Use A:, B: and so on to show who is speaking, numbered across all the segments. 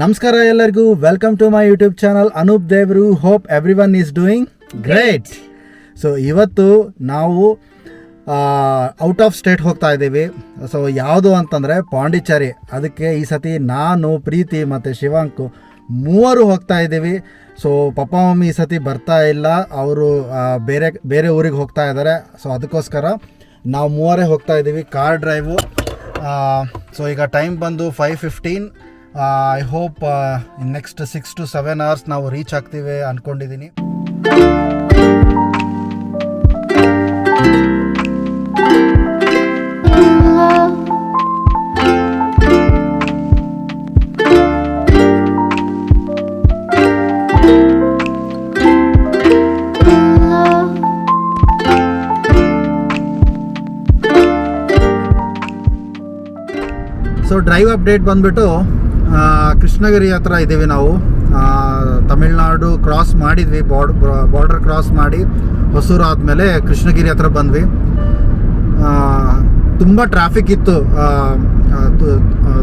A: ನಮಸ್ಕಾರ ಎಲ್ಲರಿಗೂ, welcome to my YouTube channel Anoop Devru. Hope everyone is doing great. So ಇವತ್ತು ನಾವು ಔಟ್ ಆಫ್ ಸ್ಟೇಟ್ ಹೋಗ್ತಾ ಇದ್ದೀವಿ. ಸೊ ಯಾವುದು ಅಂತಂದರೆ ಪಾಂಡಿಚೇರಿ. ಅದಕ್ಕೆ ಈ ಸತಿ ನಾನು, ಪ್ರೀತಿ ಮತ್ತು ಶಿವಾಂಕು ಮೂವರು ಹೋಗ್ತಾ ಇದ್ದೀವಿ. ಸೊ ಪಪ್ಪ ಮಮ್ಮಿ ಈ ಸತಿ ಬರ್ತಾ ಇಲ್ಲ, ಅವರು ಬೇರೆ ಊರಿಗೆ ಹೋಗ್ತಾ ಇದ್ದಾರೆ. ಸೊ ಅದಕ್ಕೋಸ್ಕರ ನಾವು ಮೂವರೇ ಹೋಗ್ತಾ ಇದ್ದೀವಿ, ಕಾರ್ ಡ್ರೈವು. ಸೊ ಈಗ ಟೈಮ್ ಬಂದು 5:15. I hope in next 6 to 7 hours ನಾವು ರೀಚ್ ಆಗ್ತೀವಿ ಅಂದ್ಕೊಂಡಿದ್ದೀನಿ. ಸೊ ಡ್ರೈವ್ ಅಪ್ಡೇಟ್ ಬಂದುಬಿಟ್ಟು ಕೃಷ್ಣಗಿರಿ ಹತ್ರ ಇದ್ದೀವಿ ನಾವು. ತಮಿಳ್ನಾಡು ಕ್ರಾಸ್ ಮಾಡಿದ್ವಿ, ಬಾರ್ಡರ್ ಕ್ರಾಸ್ ಮಾಡಿ ಹೊಸೂರು ಆದಮೇಲೆ ಕೃಷ್ಣಗಿರಿ ಹತ್ರ ಬಂದ್ವಿ. ತುಂಬ ಟ್ರಾಫಿಕ್ ಇತ್ತು,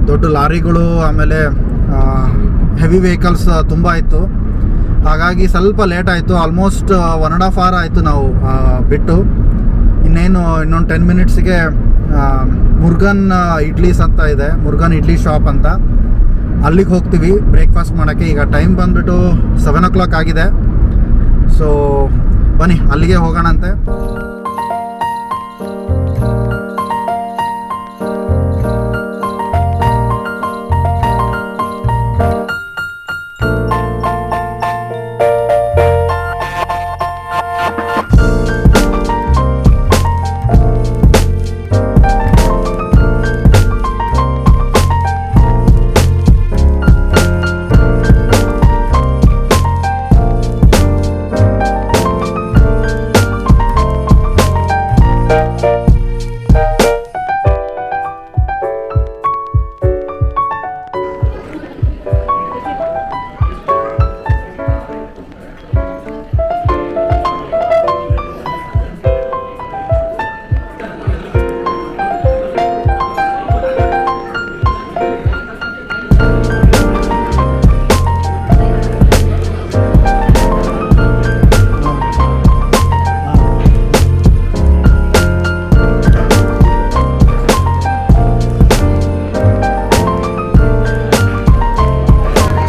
A: ದೊಡ್ಡ ಲಾರಿಗಳು ಆಮೇಲೆ ಹೆವಿ ವೆಹಿಕಲ್ಸ್ ತುಂಬ ಇತ್ತು. ಹಾಗಾಗಿ ಸ್ವಲ್ಪ ಲೇಟ್ ಆಯಿತು. ಆಲ್ಮೋಸ್ಟ್ 1.5 hour ಆಯಿತು ನಾವು ಬಿಟ್ಟು. ಇನ್ನೊಂದು 10 minutesಗೆ ಮುರುಗನ್ ಇಡ್ಲೀಸ್ ಅಂತ ಇದೆ, ಮುರುಗನ್ ಇಡ್ಲಿ ಶಾಪ್ ಅಂತ, ಅಲ್ಲಿಗೆ ಹೋಗ್ತೀವಿ ಬ್ರೇಕ್ಫಾಸ್ಟ್ ಮಾಡೋಕ್ಕೆ. ಈಗ ಟೈಮ್ ಬಂದುಬಿಟ್ಟು 7 o'clock ಆಗಿದೆ. ಸೊ ಬನ್ನಿ ಅಲ್ಲಿಗೆ ಹೋಗೋಣಂತೆ.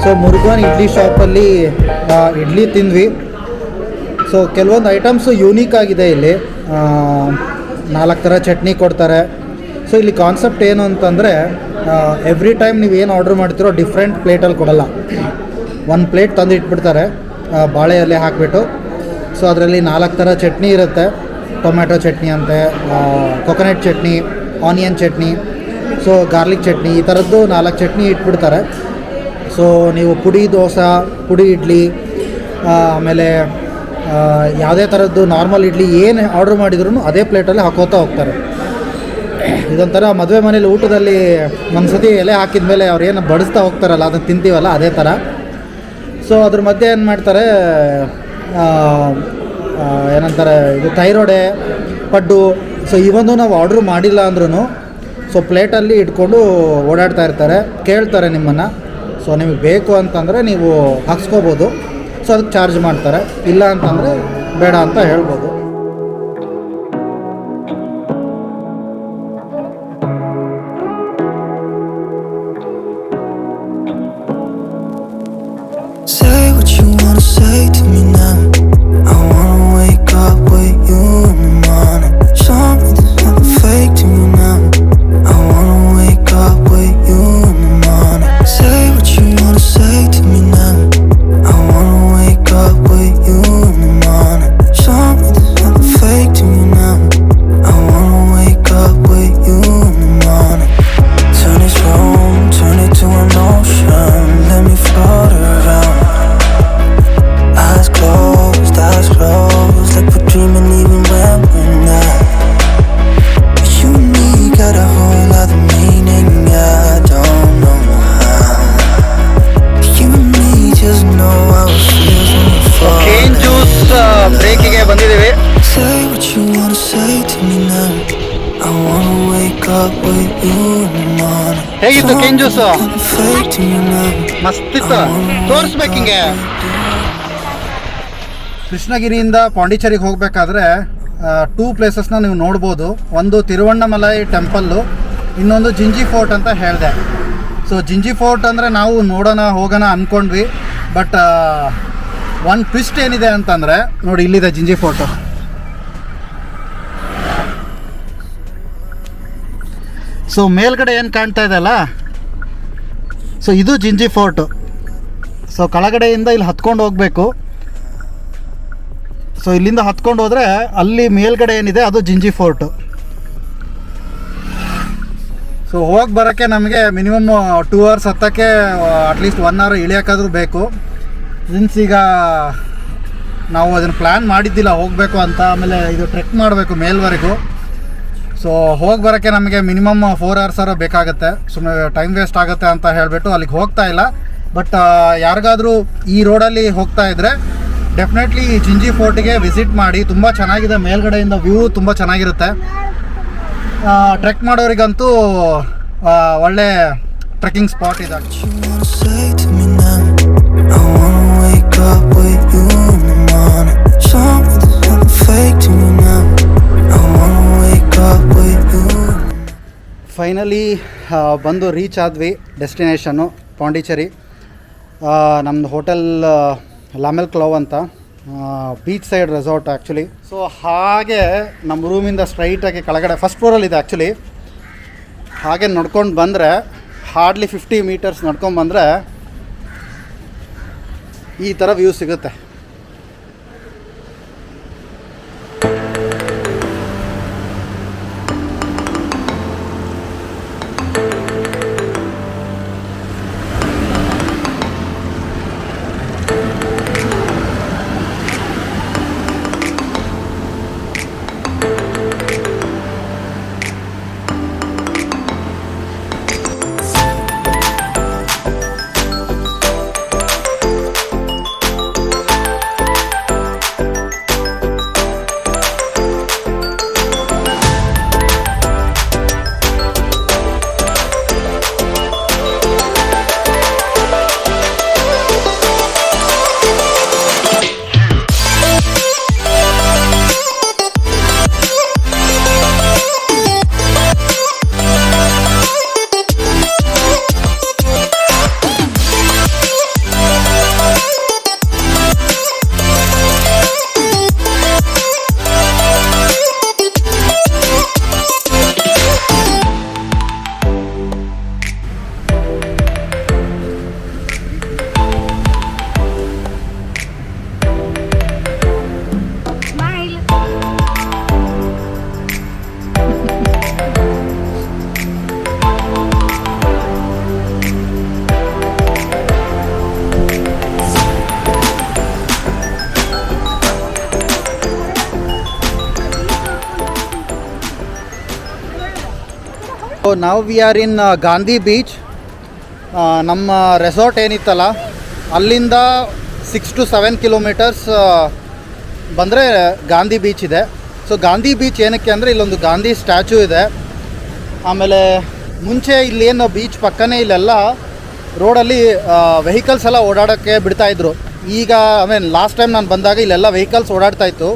A: ಸೊ ಮುರುಗನ್ ಇಡ್ಲಿ ಶಾಪಲ್ಲಿ ಇಡ್ಲಿ ತಿಂದ್ವಿ. ಸೊ ಕೆಲವೊಂದು ಐಟಮ್ಸು ಯೂನಿಕ್ ಆಗಿದೆ ಇಲ್ಲಿ. 4 ಥರ ಚಟ್ನಿ ಕೊಡ್ತಾರೆ. ಸೊ ಇಲ್ಲಿ ಕಾನ್ಸೆಪ್ಟ್ ಏನು ಅಂತಂದರೆ, ಎವ್ರಿ ಟೈಮ್ ನೀವು ಏನು ಆರ್ಡ್ರ್ ಮಾಡ್ತೀರೋ ಡಿಫ್ರೆಂಟ್ ಪ್ಲೇಟಲ್ಲಿ ಕೊಡಲ್ಲ. ಒಂದು ಪ್ಲೇಟ್ ತಂದು ಇಟ್ಬಿಡ್ತಾರೆ ಬಾಳೆ ಎಲೆ ಹಾಕಿಬಿಟ್ಟು. ಸೊ ಅದರಲ್ಲಿ 4 ಥರ ಚಟ್ನಿ ಇರುತ್ತೆ. ಟೊಮ್ಯಾಟೊ ಚಟ್ನಿ ಅಂತೆ, coconut chutney, onion chutney, so garlic chutney, ಈ ಥರದ್ದು 4 ಚಟ್ನಿ ಇಟ್ಬಿಡ್ತಾರೆ. ಸೊ ನೀವು ಪುಡಿ ದೋಸೆ, ಪುಡಿ ಇಡ್ಲಿ, ಆಮೇಲೆ ಯಾವುದೇ ಥರದ್ದು ನಾರ್ಮಲ್ ಇಡ್ಲಿ ಏನು ಆರ್ಡ್ರ್ ಮಾಡಿದ್ರು ಅದೇ ಪ್ಲೇಟಲ್ಲಿ ಹಾಕೋತಾ ಹೋಗ್ತಾರೆ. ಇದೊಂಥರ ಮದುವೆ ಮನೇಲಿ ಊಟದಲ್ಲಿ ಒಂದು ಸತಿ ಎಲೆ ಹಾಕಿದ ಮೇಲೆ ಅವ್ರು ಏನು ಬಡಿಸ್ತಾ ಹೋಗ್ತಾರಲ್ಲ, ಅದನ್ನು ತಿಂತೀವಲ್ಲ ಅದೇ ಥರ. ಸೊ ಅದ್ರ ಮಧ್ಯೆ ಏನು ಮಾಡ್ತಾರೆ, ಏನಂತಾರೆ, ಇದು ಥೈರೋಡೆ, ಪಡ್ಡು. ಸೊ ಇವೊಂದು ನಾವು ಆರ್ಡ್ರ್ ಮಾಡಿಲ್ಲ ಅಂದ್ರೂ ಸೊ ಪ್ಲೇಟಲ್ಲಿ ಇಟ್ಕೊಂಡು ಓಡಾಡ್ತಾ ಇರ್ತಾರೆ, ಕೇಳ್ತಾರೆ ನಿಮ್ಮನ್ನು. ಸೊ ನಿಮಗೆ ಬೇಕು ಅಂತಂದರೆ ನೀವು ಹಾಕ್ಸ್ಕೋಬೋದು. ಸೊ ಅದಕ್ಕೆ ಚಾರ್ಜ್ ಮಾಡ್ತಾರೆ, ಇಲ್ಲ ಅಂತಂದರೆ ಬೇಡ ಅಂತ ಹೇಳ್ಬೋದು.
B: Say what you wanna say to me now. I wanna wake
A: ಹೇಗಿತ್ತು ಕೇನ್ ಜ್ಯೂಸು? ಮಸ್ತಿತ್ತು, ತೋರಿಸ್ಬೇಕಿಂಗೆ. ಕೃಷ್ಣಗಿರಿಯಿಂದ ಪಾಂಡಿಚೇರಿಗೆ ಹೋಗಬೇಕಾದ್ರೆ 2 ಪ್ಲೇಸಸ್ನ ನೀವು ನೋಡ್ಬೋದು. ಒಂದು ತಿರುವಣ್ಣಮಲೈ ಟೆಂಪಲ್ಲು, ಇನ್ನೊಂದು ಜಿಂಜಿ ಫೋರ್ಟ್ ಅಂತ ಹೇಳಿದೆ. ಸೊ ಜಿಂಜಿ ಫೋರ್ಟ್ ಅಂದರೆ ನಾವು ಹೋಗೋಣ ಅಂದ್ಕೊಂಡ್ವಿ. ಬಟ್ ಒಂದು ಟ್ವಿಸ್ಟ್ ಏನಿದೆ ಅಂತಂದರೆ ನೋಡಿ, ಇಲ್ಲಿದೆ ಜಿಂಜಿ ಫೋರ್ಟು. ಸೊ ಮೇಲ್ಗಡೆ ಏನು ಕಾಣ್ತಾ ಇದೆ ಅಲ್ಲ, ಸೊ ಇದು ಜಿಂಜಿ ಫೋರ್ಟು. ಸೊ ಕೆಳಗಡೆಯಿಂದ ಇಲ್ಲಿ ಹತ್ಕೊಂಡು ಹೋಗಬೇಕು. ಸೊ ಇಲ್ಲಿಂದ ಹತ್ಕೊಂಡು ಹೋದರೆ ಅಲ್ಲಿ ಮೇಲ್ಗಡೆ ಏನಿದೆ ಅದು ಜಿಂಜಿ ಫೋರ್ಟು. ಸೊ ಹೋಗಿ ಬರೋಕ್ಕೆ ನಮಗೆ ಮಿನಿಮಮ್ 2 ಅವರ್ಸ್ ಹತ್ತಕ್ಕೆ ಅಟ್ಲೀಸ್ಟ್ 1 ಅವರ್ ಇಳಿಯೋಕ್ಕಾದ್ರೂ ಬೇಕು. ಸಿನ್ಸ್ ಈಗ ನಾವು ಅದನ್ನು ಪ್ಲ್ಯಾನ್ ಮಾಡಿದ್ದಿಲ್ಲ ಹೋಗಬೇಕು ಅಂತ. ಆಮೇಲೆ ಇದು ಟ್ರೆಕ್ ಮಾಡಬೇಕು ಮೇಲ್ವರೆಗೂ. ಸೊ ಹೋಗಿ ಬರೋಕ್ಕೆ ನಮಗೆ ಮಿನಿಮಮ್ 4 ಅವರ್ಸ್ ಬೇಕಾಗುತ್ತೆ. ಸುಮ್ಮನೆ ಟೈಮ್ ವೇಸ್ಟ್ ಆಗುತ್ತೆ ಅಂತ ಹೇಳಿಬಿಟ್ಟು ಅಲ್ಲಿಗೆ ಹೋಗ್ತಾ ಇಲ್ಲ. ಬಟ್ ಯಾರಿಗಾದರೂ ಈ ರೋಡಲ್ಲಿ ಹೋಗ್ತಾ ಇದ್ದರೆ ಡೆಫಿನೆಟ್ಲಿ ಜಿಂಜಿ ಫೋರ್ಟಿಗೆ ವಿಸಿಟ್ ಮಾಡಿ. ತುಂಬ ಚೆನ್ನಾಗಿದೆ, ಮೇಲ್ಗಡೆಯಿಂದ ವ್ಯೂ ತುಂಬ ಚೆನ್ನಾಗಿರುತ್ತೆ. ಟ್ರೆಕ್ ಮಾಡೋರಿಗಂತೂ ಒಳ್ಳೆ ಟ್ರೆಕ್ಕಿಂಗ್ ಸ್ಪಾಟ್ ಇದೆ. ಫೈನಲಿ ಬಂದು ರೀಚ್ ಆದ್ವಿ ಡೆಸ್ಟಿನೇಷನ್ನು ಪಾಂಡಿಚೇರಿ. ನಮ್ಮದು ಹೋಟೆಲ್ ಲಾಮೆಲ್ ಕ್ಲವ್ ಅಂತ, beach side resort actually. So ಹಾಗೆ ನಮ್ಮ ರೂಮಿಂದ ಸ್ಟ್ರೈಟಾಗಿ ಕೆಳಗಡೆ ಫಸ್ಟ್ ಫ್ಲೋರಲ್ಲಿದೆ ಆ್ಯಕ್ಚುಲಿ. ಹಾಗೆ ನಡ್ಕೊಂಡು ಬಂದರೆ ಹಾರ್ಡ್ಲಿ 50 ಮೀಟರ್ಸ್ ನಡ್ಕೊಂಡು ಬಂದರೆ ಈ ಥರ ವ್ಯೂ ಸಿಗುತ್ತೆ. ನಾವು we are in Gandhi beach. ನಮ್ಮ ರೆಸಾರ್ಟ್ ಏನಿತ್ತಲ್ಲ ಅಲ್ಲಿಂದ 6 to 7 ಕಿಲೋಮೀಟರ್ಸ್ ಬಂದರೆ ಗಾಂಧಿ ಬೀಚ್ ಇದೆ. ಸೊ ಗಾಂಧಿ ಬೀಚ್ ಏನಕ್ಕೆ ಅಂದರೆ ಇಲ್ಲೊಂದು ಗಾಂಧಿ ಸ್ಟ್ಯಾಚ್ಯೂ ಇದೆ. ಆಮೇಲೆ ಮುಂಚೆ ಇಲ್ಲೇನು ಬೀಚ್ ಪಕ್ಕನೇ ಇಲ್ಲೆಲ್ಲ ರೋಡಲ್ಲಿ ವೆಹಿಕಲ್ಸ್ ಎಲ್ಲ ಓಡಾಡೋಕ್ಕೆ ಬಿಡ್ತಾಯಿದ್ರು. ಈಗ ಲಾಸ್ಟ್ ಟೈಮ್ ನಾನು ಬಂದಾಗ ಇಲ್ಲೆಲ್ಲ ವೆಹಿಕಲ್ಸ್ ಓಡಾಡ್ತಾಯಿತ್ತು.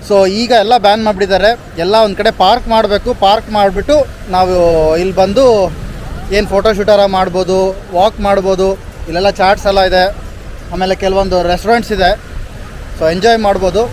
A: ಸೊ ಈಗ ಎಲ್ಲ ಬ್ಯಾನ್ ಮಾಡಿಬಿಟ್ಟಿದ್ದಾರೆ. ಎಲ್ಲ ಒಂದು ಕಡೆ ಪಾರ್ಕ್ ಮಾಡಬೇಕು. ಪಾರ್ಕ್ ಮಾಡಿಬಿಟ್ಟು ನಾವು ಇಲ್ಲಿ ಬಂದು ಏನು ಫೋಟೋಶೂಟಾರ ಮಾಡ್ಬೋದು, ವಾಕ್ ಮಾಡ್ಬೋದು. ಇಲ್ಲೆಲ್ಲ ಚಾಟ್ಸ್ ಎಲ್ಲ ಇದೆ, ಆಮೇಲೆ ಕೆಲವೊಂದು ರೆಸ್ಟೋರೆಂಟ್ಸ್ ಇದೆ. ಸೊ ಎಂಜಾಯ್ ಮಾಡ್ಬೋದು.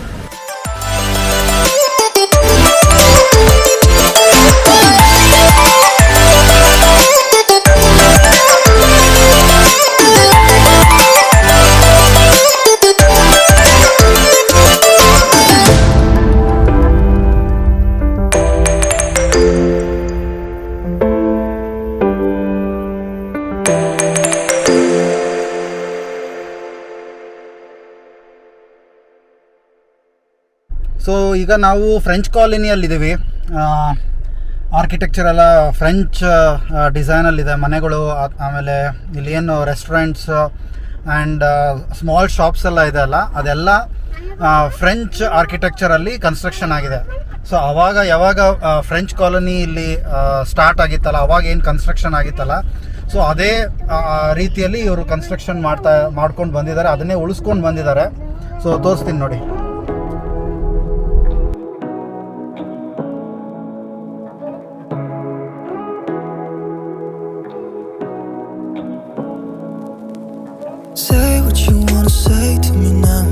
A: ಸೊ ಈಗ ನಾವು ಫ್ರೆಂಚ್ ಕಾಲೋನಿಯಲ್ಲಿದ್ದೀವಿ. ಆರ್ಕಿಟೆಕ್ಚರ್ ಎಲ್ಲ ಫ್ರೆಂಚ್ ಡಿಸೈನಲ್ಲಿದೆ ಮನೆಗಳು. ಆಮೇಲೆ ಇಲ್ಲಿ ಏನು ರೆಸ್ಟೋರೆಂಟ್ಸ್ ಆ್ಯಂಡ್ ಸ್ಮಾಲ್ ಶಾಪ್ಸ್ ಎಲ್ಲ ಇದೆ ಅಲ್ಲ, ಅದೆಲ್ಲ ಫ್ರೆಂಚ್ ಆರ್ಕಿಟೆಕ್ಚರಲ್ಲಿ ಕನ್ಸ್ಟ್ರಕ್ಷನ್ ಆಗಿದೆ. ಸೊ ಯಾವಾಗ ಫ್ರೆಂಚ್ ಕಾಲೋನಿ ಇಲ್ಲಿ ಸ್ಟಾರ್ಟ್ ಆಗಿತ್ತಲ್ಲ, ಅವಾಗ ಏನು ಕನ್ಸ್ಟ್ರಕ್ಷನ್ ಆಗಿತ್ತಲ್ಲ, ಸೊ ಅದೇ ರೀತಿಯಲ್ಲಿ ಇವರು ಕನ್ಸ್ಟ್ರಕ್ಷನ್ ಮಾಡ್ಕೊಂಡು ಬಂದಿದ್ದಾರೆ, ಅದನ್ನೇ ಉಳಿಸ್ಕೊಂಡು ಬಂದಿದ್ದಾರೆ. ಸೊ ತೋರಿಸ್ತೀನಿ ನೋಡಿ.
B: Say what you wanna say to me now.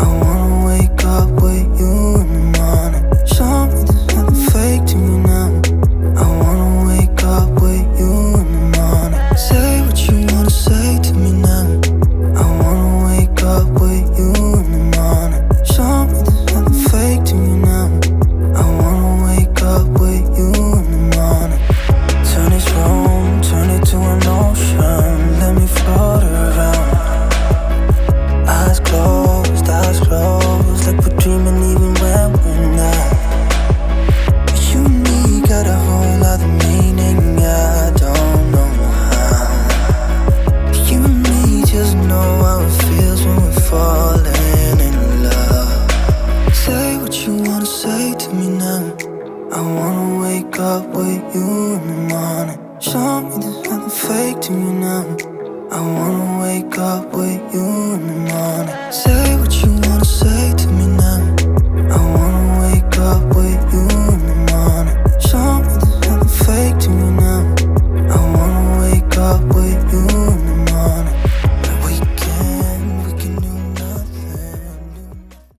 B: I wanna wake up with you in the morning. Show me there's nothing fake to me now. I wanna wake up with you in the morning. Say what you wanna say to me now. I wanna wake up with you in the morning. Show me there's nothing fake to me now. I wanna wake up with you in the morning. Turn this room, turn it to an ocean. Let me float around. Eyes closed, like we're dreaming even when we're not. You and me got a whole other meaning, I don't know how. You and me just know how it feels when we're falling in love. Say what you wanna say to me now. I wanna wake up with you in the morning. Show me there's nothing fake to me now. I wanna wake up with you in the morning. Say